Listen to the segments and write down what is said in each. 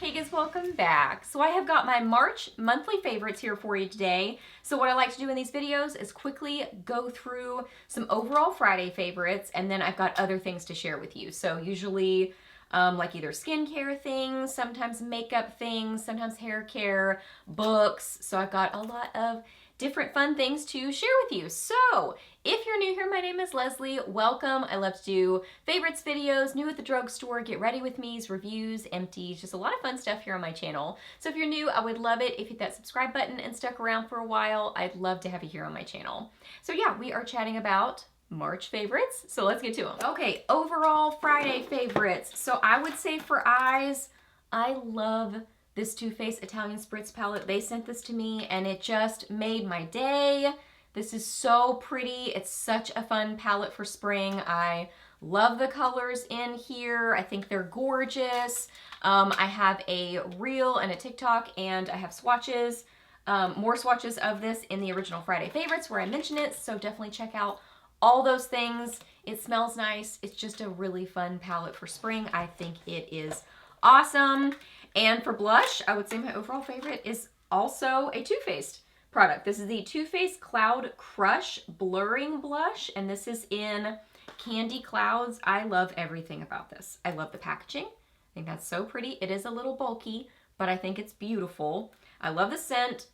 Hey guys, welcome back. So I have got my March monthly favorites here for you today. So what I like to do in these videos is quickly go through some overall Friday favorites, and then I've got other things to share with you. So usually like either skincare things, sometimes makeup things, sometimes hair care, books. So I've got a lot of different fun things to share with you. So if you're new here, my name is Leslie. Welcome. I love to do favorites videos, new at the drugstore, get ready with me's, reviews, empties, just a lot of fun stuff here on my channel. So if you're new, I would love it if you hit that subscribe button and stuck around for a while. I'd love to have you here on my channel. So yeah, we are chatting about March favorites. So let's get to them. Okay, overall Friday favorites. So I would say for eyes, I love this Too Faced Italian Spritz palette. They sent this to me and it just made my day. This is so pretty. It's such a fun palette for spring. I love the colors in here. I think they're gorgeous. I have a reel and a TikTok, and I have swatches, more swatches of this in the original Friday favorites where I mention it. So definitely check out all those things. It smells nice. It's just a really fun palette for spring. I think it is awesome. And for blush, I would say my overall favorite is also a Too Faced product. This is the Too Faced Cloud Crush Blurring Blush, and this is in Candy Clouds. I love everything about this. I love the packaging. I think that's so pretty. It is a little bulky, but I think it's beautiful. I love the scent.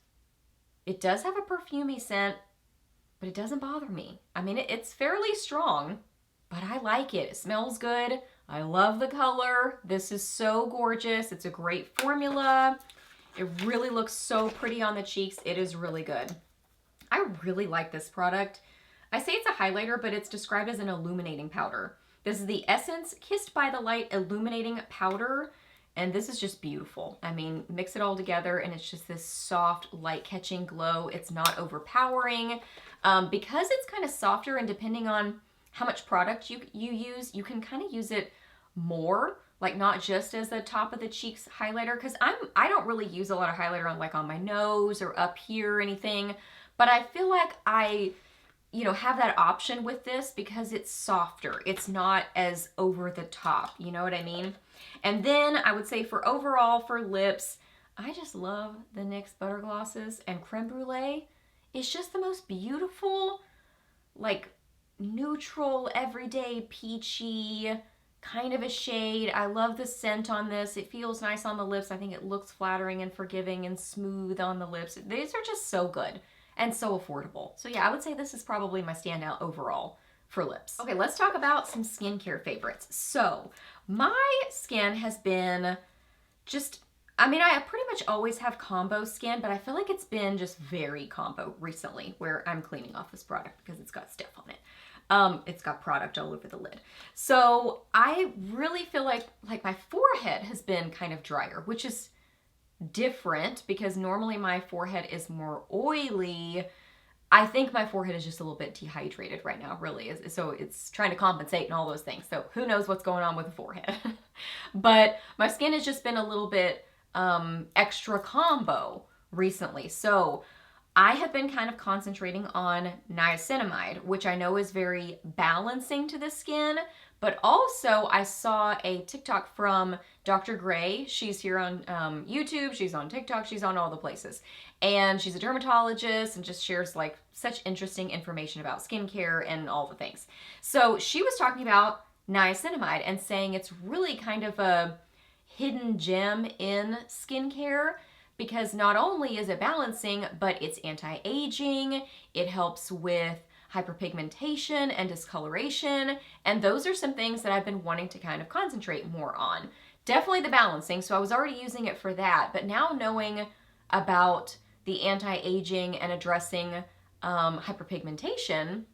It does have a perfumey scent, but it doesn't bother me. I mean, it's fairly strong, but I like it. It smells good. I love the color. This is so gorgeous. It's a great formula. It really looks so pretty on the cheeks. It is really good. I really like this product. I say it's a highlighter, but it's described as an illuminating powder. This is the Essence Kissed by the Light Illuminating Powder, and this is just beautiful. I mean, mix it all together, and it's just this soft, light-catching glow. It's not overpowering. Because it's kind of softer, and depending on how much product you use, you can kind of use it more, like not just as the top of the cheeks highlighter, because I don't really use a lot of highlighter on like on my nose or up here or anything, but I feel like I have that option with this because it's softer. It's not as over the top, you know what I mean? And then I would say for overall for lips, I just love the NYX Butter Glosses, and Creme Brulee. It's just the most beautiful, like neutral, everyday, peachy kind of a shade. I love the scent on this. It feels nice on the lips. I think it looks flattering and forgiving and smooth on the lips. These are just so good and so affordable. So yeah, I would say this is probably my standout overall for lips. Okay, let's talk about some skincare favorites. So my skin has been just, I mean, I pretty much always have combo skin, but I feel like it's been just very combo recently where I'm cleaning off this product because it's got stuff on it. It's got product all over the lid. So I really feel like my forehead has been kind of drier, which is different because normally my forehead is more oily. I think my forehead is just a little bit dehydrated right now, really. So it's trying to compensate and all those things. So who knows what's going on with the forehead. But my skin has just been a little bit extra combo recently. So I have been kind of concentrating on niacinamide, which I know is very balancing to the skin, but also I saw a TikTok from Dr. Gray. She's here on YouTube, she's on TikTok, she's on all the places. And she's a dermatologist and just shares like such interesting information about skincare and all the things. So she was talking about niacinamide and saying it's really kind of a hidden gem in skincare, because not only is it balancing, but it's anti-aging, it helps with hyperpigmentation and discoloration, and those are some things that I've been wanting to kind of concentrate more on. Definitely the balancing, so I was already using it for that, but now knowing about the anti-aging and addressing hyperpigmentation,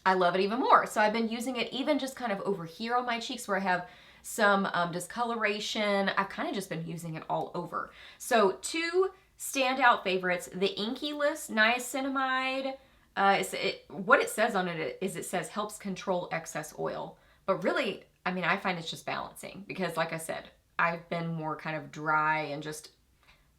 I love it even more. So I've been using it even just kind of over here on my cheeks where I have some discoloration. I've kind of just been using it all over. So two standout favorites, the Inky List Niacinamide. What it says on it is it says helps control excess oil. But really, I mean, I find it's just balancing because like I said, I've been more kind of dry and just,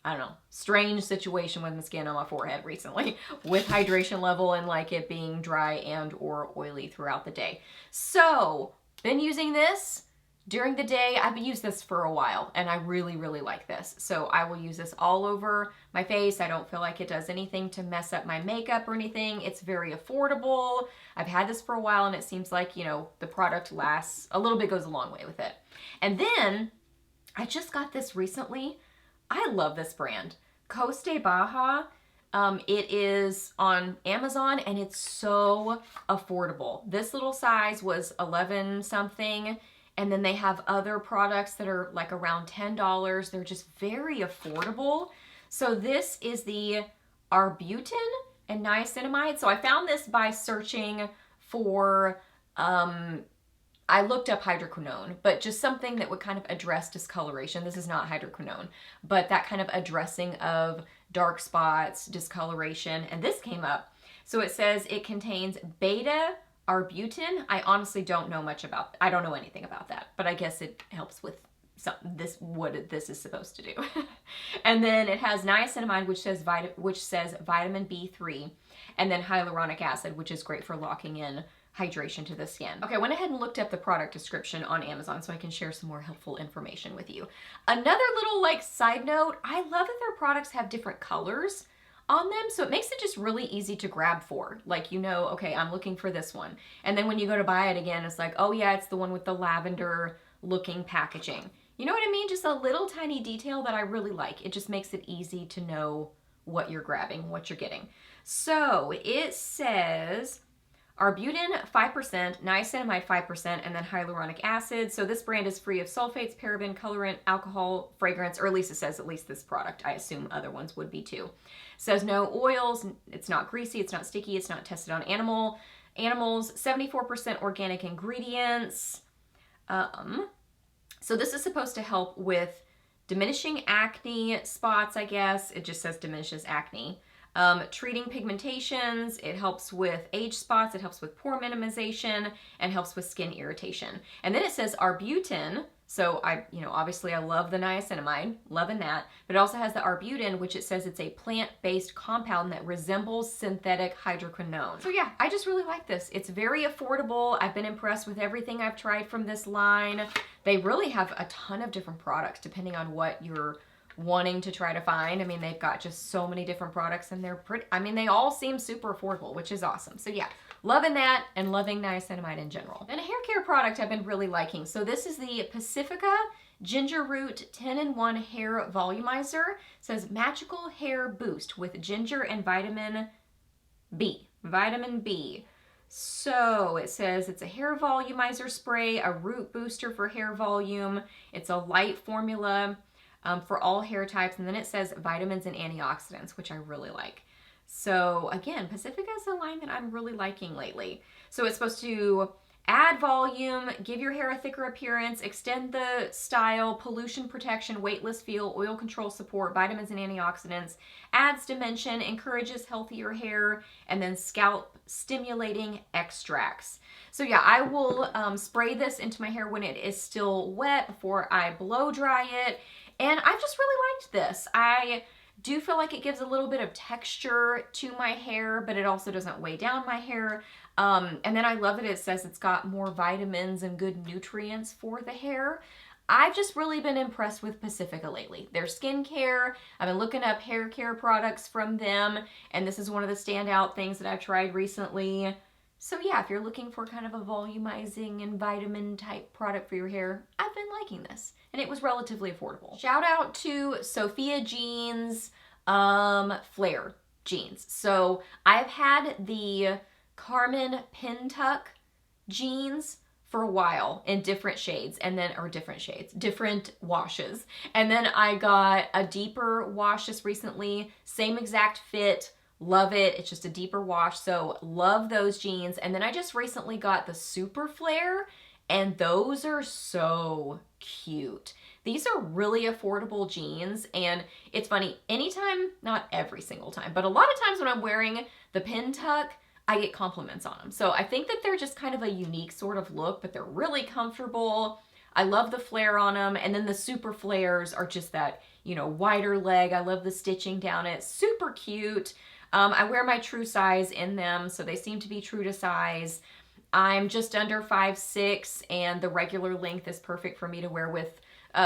I don't know, strange situation with my skin on my forehead recently with hydration level and like it being dry and or oily throughout the day. So been using this. During the day, I've used this for a while and I really, really like this. So I will use this all over my face. I don't feel like it does anything to mess up my makeup or anything. It's very affordable. I've had this for a while and it seems like, you know, the product lasts a little bit, goes a long way with it. And then I just got this recently. I love this brand, Coste Baja. It is on Amazon and it's so affordable. This little size was 11 something. And then they have other products that are like around $10. They're just very affordable. So this is the arbutin and niacinamide. So I found this by searching for, I looked up hydroquinone, but just something that would kind of address discoloration. This is not hydroquinone, but that kind of addressing of dark spots, discoloration, and this came up. So it says it contains beta arbutin. I honestly don't know much about, I don't know anything about that, but I guess it helps with what this is supposed to do. And then it has niacinamide, which says vitamin B3, and then hyaluronic acid, which is great for locking in hydration to the skin. Okay, I went ahead and looked up the product description on Amazon so I can share some more helpful information with you. Another little like side note, I love that their products have different colors on them, so it makes it just really easy to grab for. Like, you know, okay, I'm looking for this one. And then when you go to buy it again, it's like, oh yeah, it's the one with the lavender looking packaging. You know what I mean? Just a little tiny detail that I really like. It just makes it easy to know what you're grabbing, what you're getting. So it says arbutin 5%, niacinamide 5%, and then hyaluronic acid. So this brand is free of sulfates, paraben, colorant, alcohol, fragrance, or at least it says, at least this product. I assume other ones would be too. It says no oils, it's not greasy, it's not sticky, it's not tested on animals, 74% organic ingredients. So this is supposed to help with diminishing acne spots, I guess. It just says diminishes acne. Treating pigmentations, it helps with age spots, it helps with pore minimization, and helps with skin irritation. And then it says arbutin, so obviously I love the niacinamide, loving that, but it also has the arbutin, which it says it's a plant-based compound that resembles synthetic hydroquinone. So yeah, I just really like this. It's very affordable. I've been impressed with everything I've tried from this line. They really have a ton of different products depending on what you're wanting to try to find. I mean, they've got just so many different products and they're pretty, I mean, they all seem super affordable, which is awesome. So yeah, loving that and loving niacinamide in general. Then a hair care product I've been really liking. So this is the Pacifica Ginger Root 10-in-1 Hair Volumizer. It says magical hair boost with ginger and vitamin B. Vitamin B. So it says it's a hair volumizer spray, a root booster for hair volume. It's a light formula for all hair types, and then it says vitamins and antioxidants, which I really like. So again, Pacifica is a line that I'm really liking lately. So it's supposed to add volume, give your hair a thicker appearance, extend the style, pollution protection, weightless feel, oil control support, vitamins and antioxidants, adds dimension, encourages healthier hair, and then scalp stimulating extracts. So yeah, I will spray this into my hair when it is still wet before I blow dry it. And I've just really liked this. I do feel like it gives a little bit of texture to my hair, but it also doesn't weigh down my hair. And then I love that it says it's got more vitamins and good nutrients for the hair. I've just really been impressed with Pacifica lately. Their skincare, I've been looking up hair care products from them, and this is one of the standout things that I've tried recently. So yeah, if you're looking for kind of a volumizing and vitamin type product for your hair, I've been liking this. And it was relatively affordable. Shout out to Sophia Jeans Flare jeans. So I've had the Carmen Pin Tuck jeans for a while in different shades, and then, or different washes. And then I got a deeper wash just recently, same exact fit. Love it. It's just a deeper wash. So love those jeans. And then I just recently got the Super Flare, and those are so cute. These are really affordable jeans, and it's funny, anytime, not every single time, but a lot of times when I'm wearing the pin tuck, I get compliments on them. So I think that they're just kind of a unique sort of look, but they're really comfortable. I love the flare on them, and then the Super Flares are just that, you know, wider leg. I love the stitching down it. Super cute. I wear my true size in them, so they seem to be true to size. I'm just under 5'6", and the regular length is perfect for me to wear with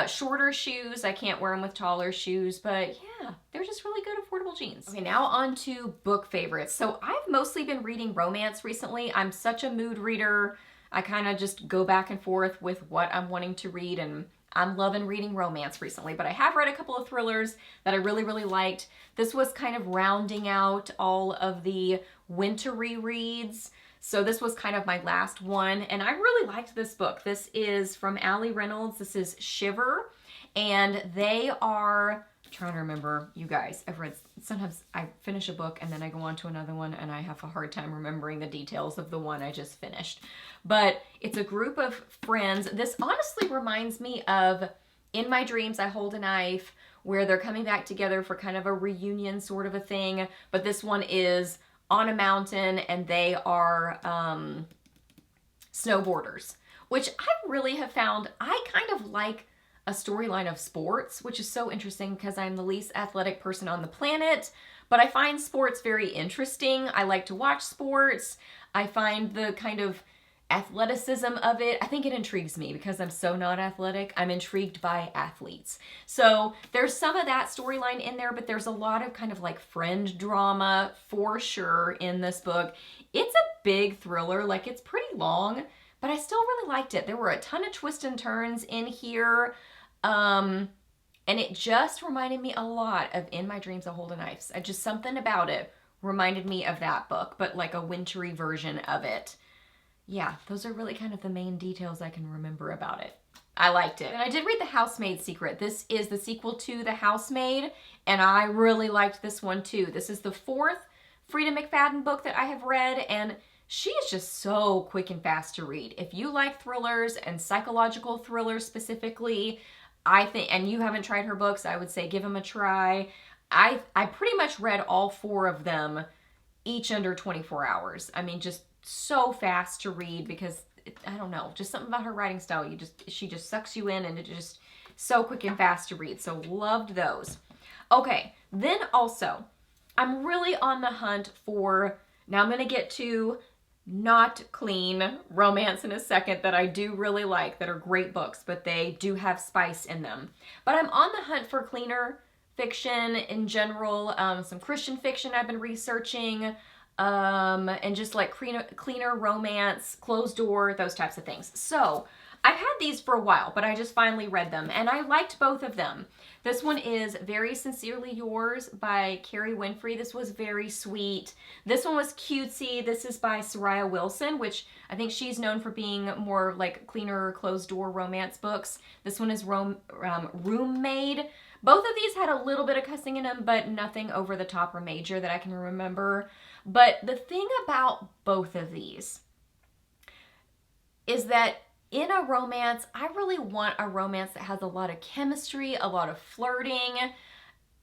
shorter shoes. I can't wear them with taller shoes, but yeah, they're just really good affordable jeans. Okay, now on to book favorites. So I've mostly been reading romance recently. I'm such a mood reader. I kind of just go back and forth with what I'm wanting to read, and I'm loving reading romance recently, but I have read a couple of thrillers that I really, really liked. This was kind of rounding out all of the winter rereads. So this was kind of my last one, and I really liked this book. This is from Allie Reynolds. This is Shiver, and they are, I'm trying to remember, you guys, I've read, sometimes I finish a book and then I go on to another one and I have a hard time remembering the details of the one I just finished. But it's a group of friends. This honestly reminds me of In My Dreams, I Hold a Knife, where they're coming back together for kind of a reunion sort of a thing, but this one is on a mountain, and they are snowboarders, which I really have found I kind of like a storyline of sports, which is so interesting because I'm the least athletic person on the planet, but I find sports very interesting. I like to watch sports. I find the kind of athleticism of it, I think it intrigues me because I'm so not athletic. I'm intrigued by athletes. So there's some of that storyline in there, but there's a lot of kind of like friend drama for sure in this book. It's a big thriller, like it's pretty long, but I still really liked it. There were a ton of twists and turns in here. And it just reminded me a lot of In My Dreams, I Hold a Knife. Just something about it reminded me of that book, but like a wintry version of it. Yeah, those are really kind of the main details I can remember about it. I liked it. And I did read The Housemaid's Secret. This is the sequel to The Housemaid, and I really liked this one too. This is the 4th Frida McFadden book that I have read, and she is just so quick and fast to read. If you like thrillers and psychological thrillers specifically, I think, and you haven't tried her books, I would say give them a try. I pretty much read all 4 of them, each under 24 hours. I mean, just so fast to read because I don't know, just something about her writing style. She just sucks you in, and it's just so quick and fast to read. So loved those. Okay, then also I'm really on the hunt for, now I'm going to get to not clean romance in a second that I do really like, that are great books, but they do have spice in them. But I'm on the hunt for cleaner fiction in general, some Christian fiction I've been researching, and just like cleaner romance, closed door, those types of things. So I've had these for a while, but I just finally read them, and I liked both of them. This one is Very Sincerely Yours by Carrie Winfrey. This was very sweet. This one was cutesy. This is by Soraya Wilson, which I think she's known for being more like cleaner, closed door romance books. This one is Roommade. Both of these had a little bit of cussing in them, but nothing over the top or major that I can remember. But the thing about both of these is that in a romance, I really want a romance that has a lot of chemistry, a lot of flirting,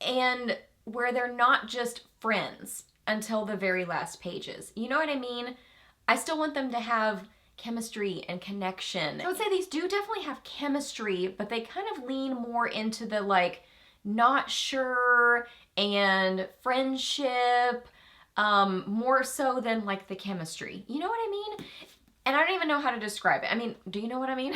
and where they're not just friends until the very last pages. You know what I mean? I still want them to have chemistry and connection. I would say these do definitely have chemistry, but they kind of lean more into the like not sure and friendship, more so than like the chemistry. You know what I mean? And I don't even know how to describe it. I mean, do you know what I mean?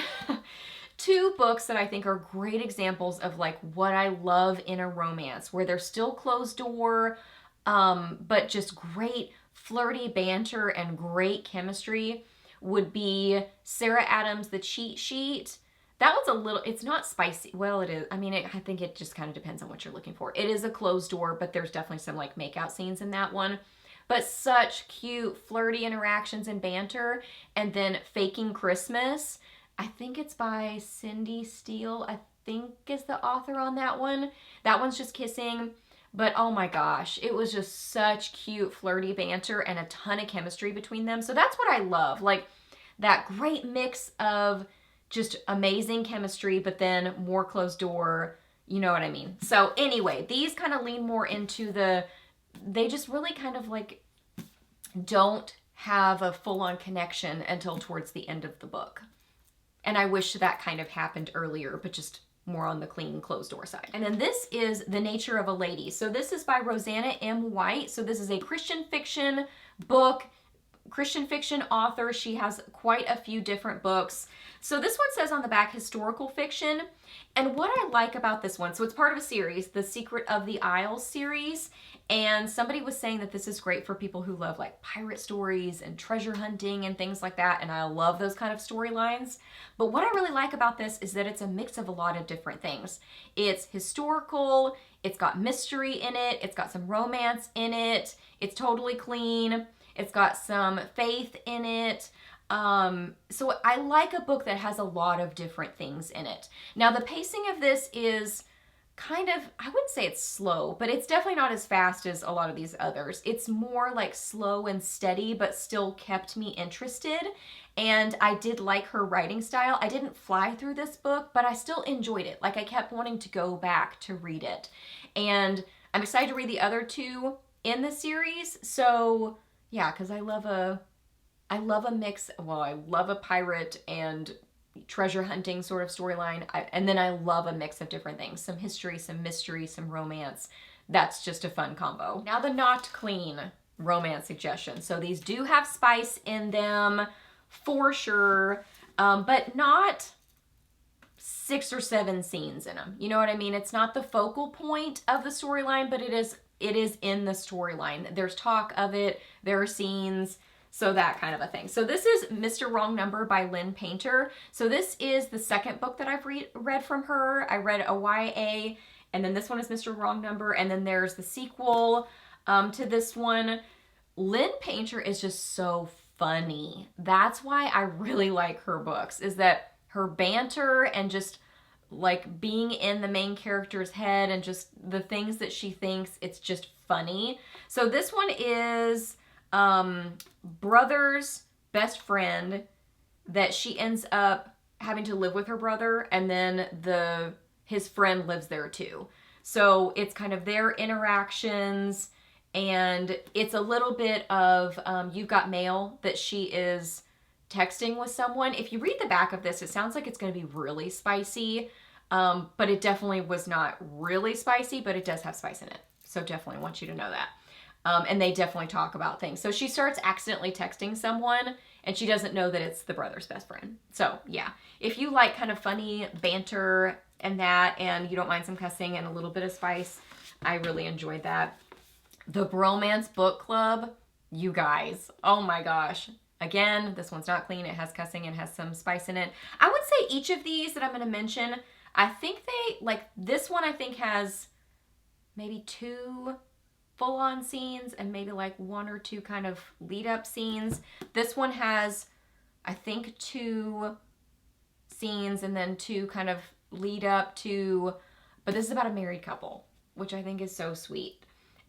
2 books that I think are great examples of like what I love in a romance, where they're still closed door, but just great flirty banter and great chemistry, would be Sarah Adams' The Cheat Sheet. That one's a little, it's not spicy. Well, it is. I mean, I think it just kind of depends on what you're looking for. It is a closed door, but there's definitely some like makeout scenes in that one. But such cute, flirty interactions and banter. And then Faking Christmas. I think it's by Cindy Steele, I think is the author on that one. That one's just kissing. But oh my gosh, it was just such cute, flirty banter and a ton of chemistry between them. So that's what I love. Like that great mix of just amazing chemistry, but then more closed door. You know what I mean? So anyway, these kind of lean more into the, they just really kind of like don't have a full-on connection until towards the end of the book. And I wish that kind of happened earlier, but just more on the clean closed door side. And then this is The Nature of a Lady. So this is by Rosanna M. White. So this is a Christian fiction book, Christian fiction author. She has quite a few different books. So this one says on the back, historical fiction. And what I like about this one, so it's part of a series, the Secret of the Isles series. And somebody was saying that this is great for people who love like pirate stories and treasure hunting and things like that. And I love those kind of storylines. But what I really like about this is that it's a mix of a lot of different things. It's historical, it's got mystery in it, it's got some romance in it, it's totally clean, it's got some faith in it. So I like a book that has a lot of different things in it. Now the pacing of this is kind of, I wouldn't say it's slow, but it's definitely not as fast as a lot of these others. It's more like slow and steady, but still kept me interested. And I did like her writing style. I didn't fly through this book, but I still enjoyed it. Like I kept wanting to go back to read it. And I'm excited to read the other two in the series. So yeah, because I love a mix. Well, I love a pirate and treasure hunting sort of storyline. And then I love a mix of different things. Some history, some mystery, some romance. That's just a fun combo. Now the not clean romance suggestions. So these do have spice in them for sure, but not 6 or 7 scenes in them. You know what I mean? It's not the focal point of the storyline, but it is in the storyline. There's talk of it, there are scenes, so that kind of a thing. So this is Mr. Wrong Number by Lynn Painter. So this is the second book that I've read from her. I read a YA, and then this one is Mr. Wrong Number, and then there's the sequel to this one. Lynn Painter is just so funny. That's why I really like her books, is that her banter and just like being in the main character's head and just the things that she thinks, it's just funny. So this one is brother's best friend that she ends up having to live with her brother, and then his friend lives there too. So it's kind of their interactions, and it's a little bit of You've Got Mail that she is texting with someone. If you read the back of this, it sounds like it's going to be really spicy, but it definitely was not really spicy, but it does have spice in it. So definitely want you to know that. And they definitely talk about things. So she starts accidentally texting someone, and she doesn't know that it's the brother's best friend. So yeah, if you like kind of funny banter and that, and you don't mind some cussing and a little bit of spice, I really enjoyed that. The Bromance Book Club, you guys, oh my gosh. Again, this one's not clean. It has cussing and has some spice in it. I would say each of these that I'm going to mention, I think this one I think has maybe 2 full-on scenes and maybe like 1 or 2 kind of lead-up scenes. This one has, I think, 2 scenes and then 2 kind of lead up to, but this is about a married couple, which I think is so sweet.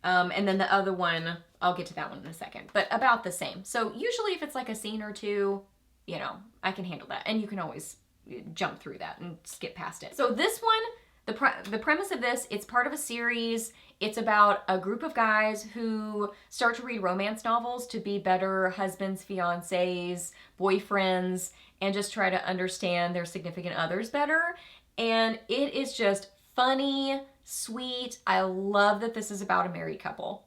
And then the other one, I'll get to that one in a second, but about the same. So usually if it's like a scene or 2, you know, I can handle that. And you can always jump through that and skip past it. So this one, the premise of this, it's part of a series. It's about a group of guys who start to read romance novels to be better husbands, fiancés, boyfriends, and just try to understand their significant others better. And it is just funny, sweet. I love that this is about a married couple.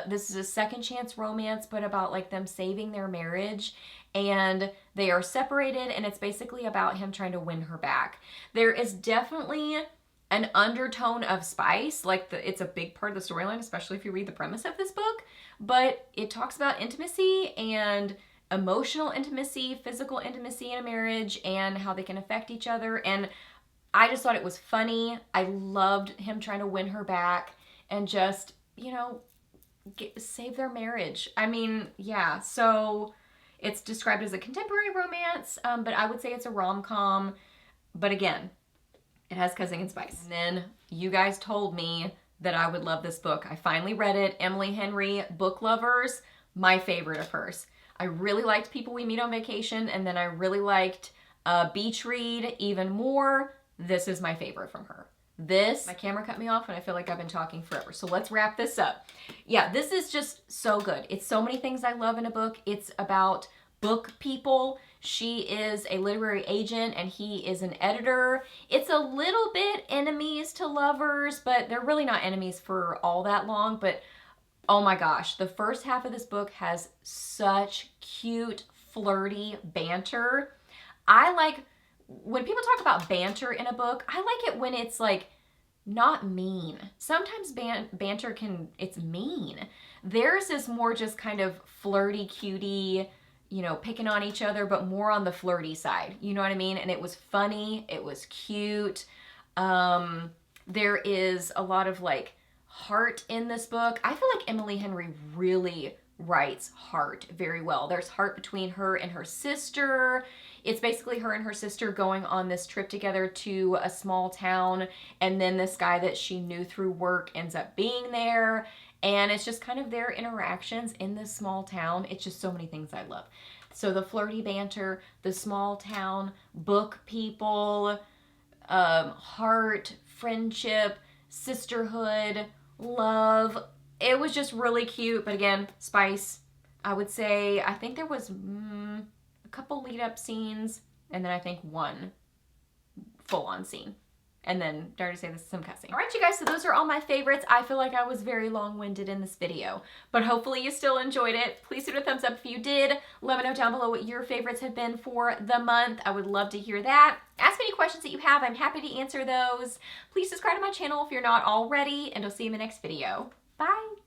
This is a second chance romance, but about like them saving their marriage, and they are separated, and it's basically about him trying to win her back. There is definitely an undertone of spice, like it's a big part of the storyline, especially if you read the premise of this book, but it talks about intimacy and emotional intimacy, physical intimacy in a marriage, and how they can affect each other. And I just thought it was funny. I loved him trying to win her back and just, you know, save their marriage. I mean, yeah, so it's described as a contemporary romance, but I would say it's a rom-com. But again, it has cussing and spice. And then you guys told me that I would love this book. I finally read it. Emily Henry, Book Lovers, my favorite of hers. I really liked People We Meet on Vacation, and then I really liked Beach Read even more. This is my favorite from her. My camera cut me off and I feel like I've been talking forever. So let's wrap this up. Yeah, this is just so good. It's so many things I love in a book. It's about book people. She is a literary agent and he is an editor. It's a little bit enemies to lovers, but they're really not enemies for all that long. But Oh my gosh, the first half of this book has such cute, flirty banter. I like, when people talk about banter in a book, I like it when it's like not mean. Sometimes banter it's mean. Theirs is more just kind of flirty, cutie, you know, picking on each other, but more on the flirty side. You know what I mean? And it was funny. It was cute. There is a lot of like heart in this book. I feel like Emily Henry really writes heart very well. There's heart between her and her sister. It's basically her and her sister going on this trip together to a small town, and then this guy that she knew through work ends up being there, and it's just kind of their interactions in this small town. It's just so many things I love. So the flirty banter, the small town, book people, heart, friendship, sisterhood, love. It was just really cute, but again, spice. I would say, I think there was a couple lead up scenes, and then I think one full on scene. And then, dare to say this, some cussing. All right, you guys, so those are all my favorites. I feel like I was very long-winded in this video, but hopefully you still enjoyed it. Please give it a thumbs up if you did. Let me know down below what your favorites have been for the month. I would love to hear that. Ask me any questions that you have. I'm happy to answer those. Please subscribe to my channel if you're not already, and I'll see you in the next video. Bye.